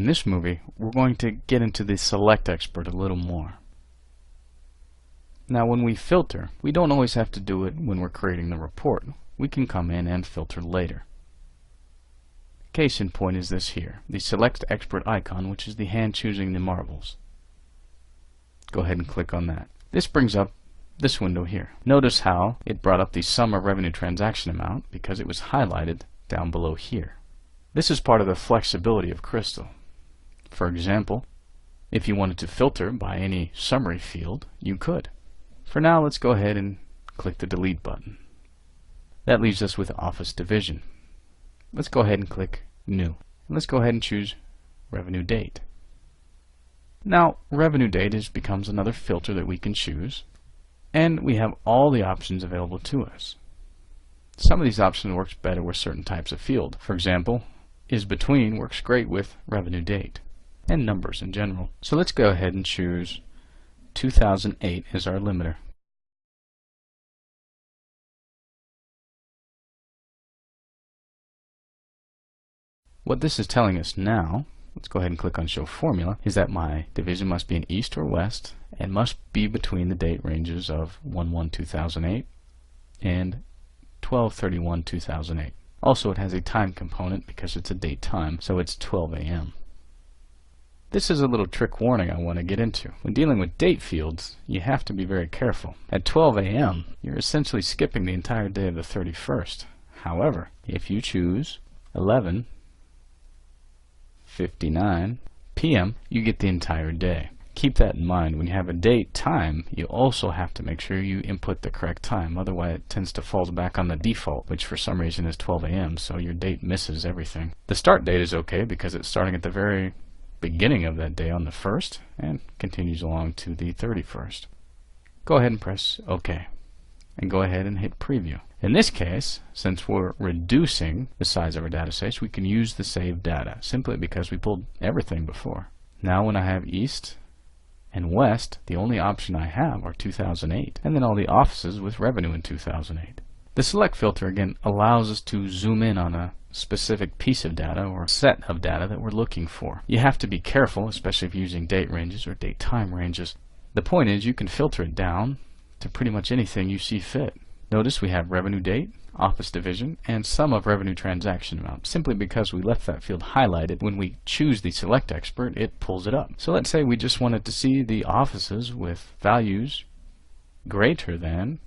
in this movie, we're going to get into the Select Expert a little more. Now when we filter, we don't always have to do it when we're creating the report. We can come in and filter later. Case in point is this here, the Select Expert icon, which is the hand choosing the marbles. Go ahead and click on that. This brings up this window here. Notice how it brought up the sum of revenue transaction amount because it was highlighted down below here. This is part of the flexibility of Crystal. For example, if you wanted to filter by any summary field, you could. For now, let's go ahead and click the delete button. That leaves us with Office Division. Let's go ahead and click New. Let's go ahead and choose Revenue Date. Now, Revenue Date becomes another filter that we can choose, and we have all the options available to us. Some of these options works better with certain types of field. For example, Is Between works great with Revenue Date and numbers in general. So let's go ahead and choose 2008 as our limiter. What this is telling us now, let's go ahead and click on Show Formula, is that my division must be in East or West and must be between the date ranges of 1/1/2008 and 12/31/2008. Also, it has a time component because it's a date time, so it's 12 a.m. This is a little trick warning I want to get into. When dealing with date fields, you have to be very careful. At 12 a.m., you're essentially skipping the entire day of the 31st. However, if you choose 11:59 p.m., you get the entire day. Keep that in mind. When you have a date time, you also have to make sure you input the correct time. Otherwise, it tends to fall back on the default, which for some reason is 12 a.m., so your date misses everything. The start date is okay because it's starting at the very beginning of that day on the 1st and continues along to the 31st. Go ahead and press OK. And go ahead and hit Preview. In this case, since we're reducing the size of our data sets, we can use the saved data simply because we pulled everything before. Now when I have East and West, the only option I have are 2008 and then all the offices with revenue in 2008. The Select filter again allows us to zoom in on a specific piece of data or set of data that we're looking for. You have to be careful, especially if you're using date ranges or date time ranges. The point is you can filter it down to pretty much anything you see fit. Notice we have Revenue Date, Office Division, and Sum of Revenue Transaction Amount. Simply because we left that field highlighted, when we choose the Select Expert, it pulls it up. So let's say we just wanted to see the offices with values greater than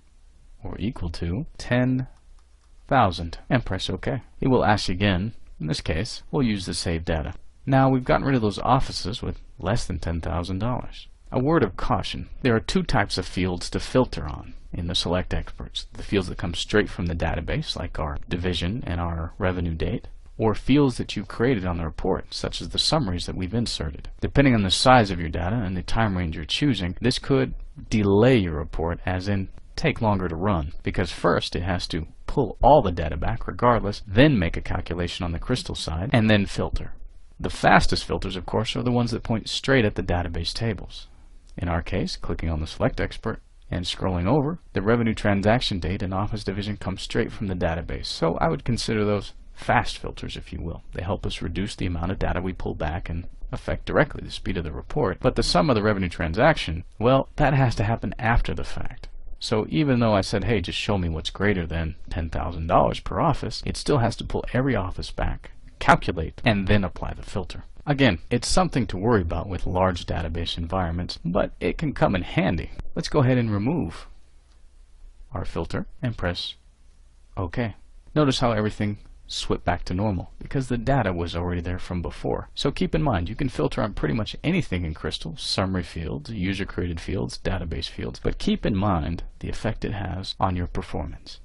or equal to 10,000 and press OK. It will ask again. In this case, we'll use the saved data. Now we've gotten rid of those offices with less than $10,000. A word of caution. There are two types of fields to filter on in the Select Experts. The fields that come straight from the database, like our division and our revenue date, or fields that you've created on the report, such as the summaries that we've inserted. Depending on the size of your data and the time range you're choosing, this could delay your report, as in take longer to run, because first it has to pull all the data back regardless, then make a calculation on the Crystal side, and then filter. The fastest filters, of course, are the ones that point straight at the database tables. In our case, clicking on the Select Expert and scrolling over, the revenue transaction date and Office Division come straight from the database. So I would consider those fast filters, if you will. They help us reduce the amount of data we pull back and affect directly the speed of the report. But the sum of the revenue transaction, well, that has to happen after the fact. So even though I said, hey, just show me what's greater than $10,000 per office, it still has to pull every office back, calculate, and then apply the filter. Again, it's something to worry about with large database environments, but it can come in handy. Let's go ahead and remove our filter and press OK. Notice how everything swept back to normal because the data was already there from before. So keep in mind, you can filter on pretty much anything in Crystal, summary fields, user-created fields, database fields, but keep in mind the effect it has on your performance.